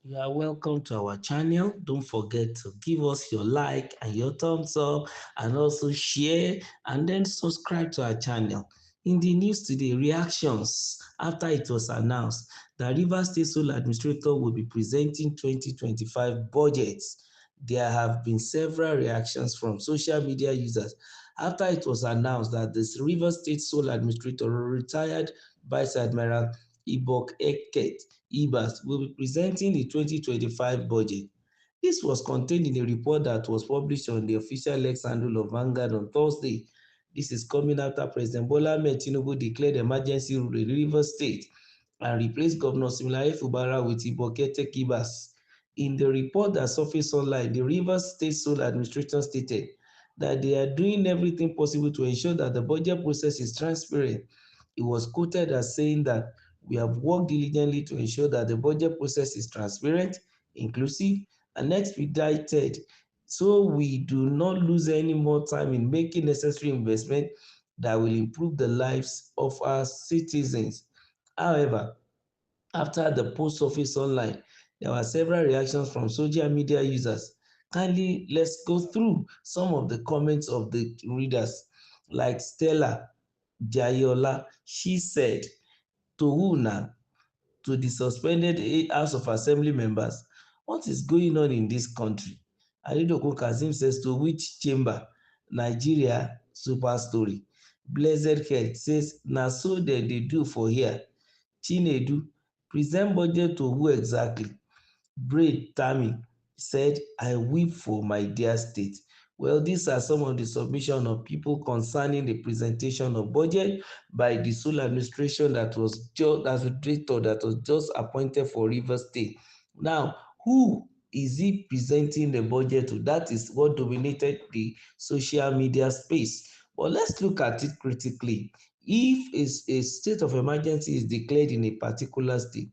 You are welcome to our channel. Don't forget to give us your like and your thumbs up and also share and then subscribe to our channel. In the news today, reactions after it was announced that Rivers State Sole Administrator will be presenting 2025 budgets. There have been several reactions from social media users after it was announced that this Rivers State Sole Administrator, retired Vice Admiral Ibok Eket Ibas, will be presenting the 2025 budget. This was contained in a report that was published on the official X handle of Vanguard on Thursday. This is coming after President Bola Ahmed Tinubu declared emergency rule in Rivers State and replaced Governor Similaye Fubara with Ibokete Ibas. In the report that surfaced online, the Rivers State Sole Administration stated that they are doing everything possible to ensure that the budget process is transparent. It was quoted as saying that we have worked diligently to ensure that the budget process is transparent, inclusive, and expedited, so we do not lose any more time in making necessary investment that will improve the lives of our citizens. However, after the post office online, there were several reactions from social media users. Kindly, let's go through some of the comments of the readers, like Stella Jayola. She said, to who now? To the suspended House of Assembly members. What is going on in this country? Adedokun Kazeem says, to which chamber? Nigeria super story. Blessed Head says, na so dem dey do for here. Chinedu, present budget to who exactly? Braid Tammy said, I weep for my dear state. Well, these are some of the submissions of people concerning the presentation of budget by the sole administration that was just as director that was just appointed for Rivers State. Now, who is he presenting the budget to? That is what dominated the social media space. But let's look at it critically. If a state of emergency is declared in a particular state,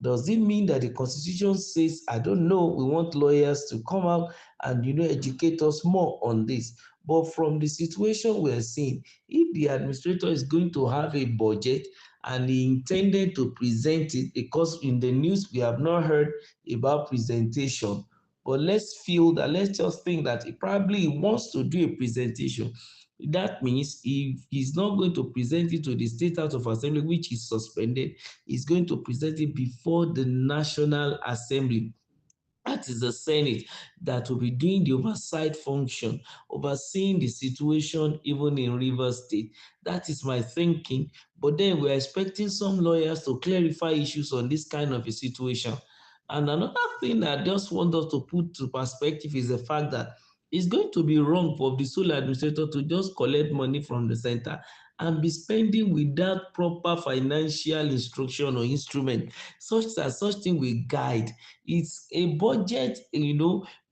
does it mean that the constitution says, I don't know, we want lawyers to come out and educate us more on this? But from the situation we're seeing, if the administrator is going to have a budget and he intended to present it, because in the news we have not heard about presentation, but let's just think that he probably wants to do a presentation. That means if he's not going to present it to the State House of Assembly, which is suspended, he's going to present it before the National Assembly. That is the Senate that will be doing the oversight function, overseeing the situation even in Rivers State. That is my thinking. But then we're expecting some lawyers to clarify issues on this kind of a situation. And another thing I just want us to put to perspective is the fact that it's going to be wrong for the sole administrator to just collect money from the center and be spending without proper financial instruction or instrument, such that such thing will guide. It's a budget,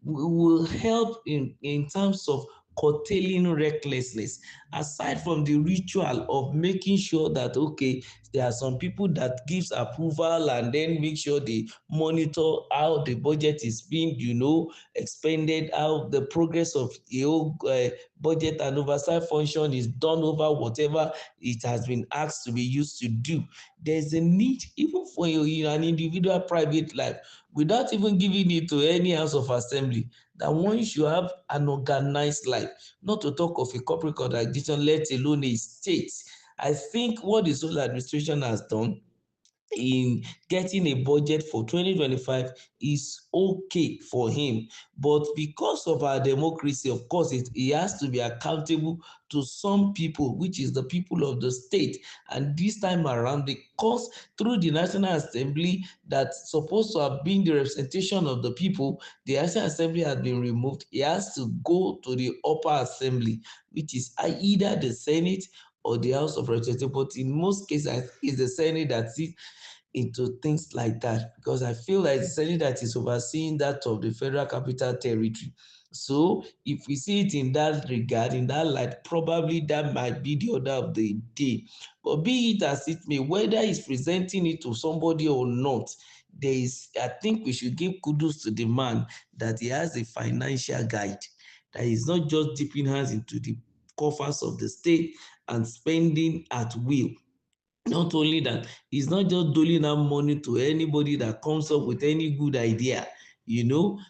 will help in terms of curtailing recklessness, aside from the ritual of making sure that, okay, there are some people that gives approval and then make sure they monitor how the budget is being expended, how the progress of the whole budget and oversight function is done over whatever it has been asked to be used to do. There's a need even for an individual private life, without even giving it to any House of Assembly, that one should have an organized life, not to talk of a corporate organization, let alone a state. I think what the sole administration has done in getting a budget for 2025 is okay for him, but because of our democracy, of course, he has to be accountable to some people, which is the people of the state. And this time around, because through the National Assembly that's supposed to have been the representation of the people, the National Assembly has been removed. He has to go to the upper assembly, which is either the Senate or the House of Representatives. But in most cases, I think it's the Senate that sits into things like that, because I feel like it's something that is overseeing that of the Federal Capital Territory. So if we see it in that regard, in that light, probably that might be the order of the day. But be it as it may, whether he's presenting it to somebody or not, I think we should give kudos to the man that he has a financial guide, that he's not just dipping hands into the coffers of the state and spending at will. Not only that, he's not just doling out money to anybody that comes up with any good idea,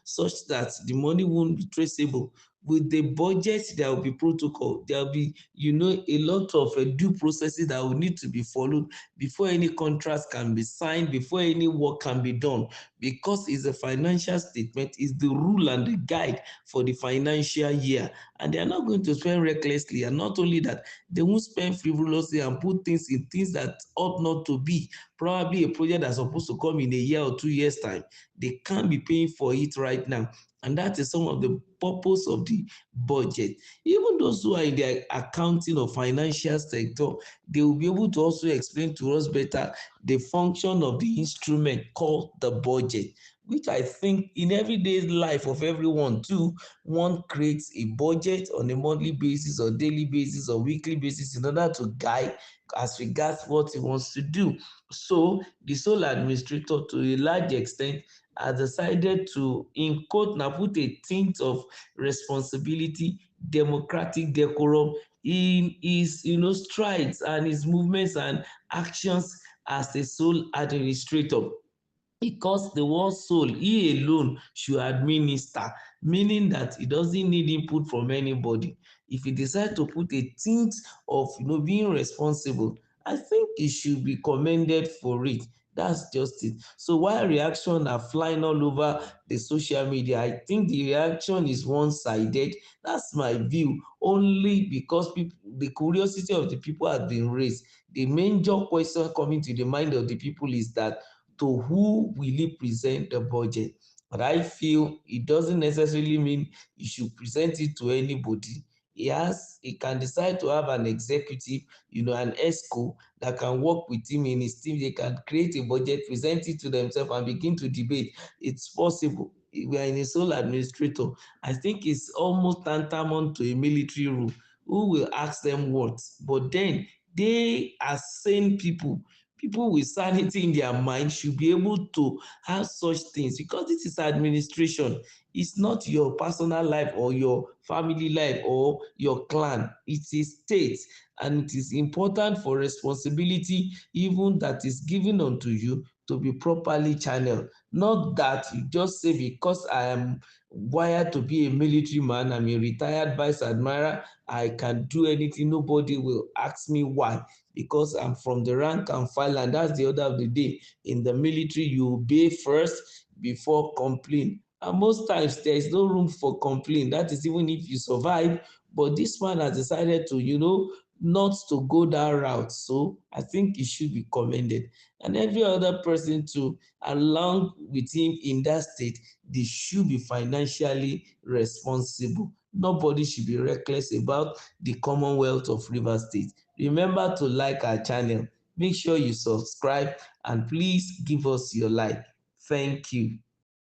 such that the money won't be traceable. With the budget, there will be protocol. There will be, a lot of due processes that will need to be followed before any contracts can be signed, before any work can be done, because it's a financial statement, it's the rule and the guide for the financial year. And they are not going to spend recklessly. And not only that, they won't spend frivolously and put things in things that ought not to be. Probably a project that's supposed to come in a year or 2 years' time. They can't be paying for it right now. And that is some of the purpose of the budget. Even those who are in the accounting or financial sector, they will be able to also explain to us better the function of the instrument called the budget, which I think in everyday life of everyone too, one creates a budget on a monthly basis or daily basis or weekly basis in order to guide as regards what he wants to do. So the sole administrator, to a large extent, has decided to, in quote, now put a tint of responsibility, democratic decorum in his, strides and his movements and actions as a sole administrator, because the word soul, he alone should administer, meaning that he doesn't need input from anybody. If he decide to put a tint of being responsible, I think he should be commended for it. That's just it. So while reactions are flying all over the social media, I think the reaction is one-sided. That's my view. Only because people, the curiosity of the people has been raised. The major question coming to the mind of the people is that, to who will he present the budget? But I feel it doesn't necessarily mean he should present it to anybody. He can decide to have an executive, an ESCO that can work with him in his team. They can create a budget, present it to themselves, and begin to debate. It's possible. We are in a sole administrator. I think it's almost tantamount to a military rule. Who will ask them what? But then they are sane people. People with sanity in their mind should be able to have such things, because this is administration. It's not your personal life or your family life or your clan. It is state, and it is important for responsibility even that is given unto you to be properly channeled. Not that you just say, because I am wired to be a military man, I'm a retired vice admiral, I can do anything, nobody will ask me why, because I'm from the rank and file, and that's the order of the day. In the military, you obey first before complain. And most times there is no room for complaint. That is even if you survive. But this man has decided to, not to go that route. So I think he should be commended. And every other person too, along with him in that state, they should be financially responsible. Nobody should be reckless about the Commonwealth of Rivers State. Remember to like our channel. Make sure you subscribe and please give us your like. Thank you.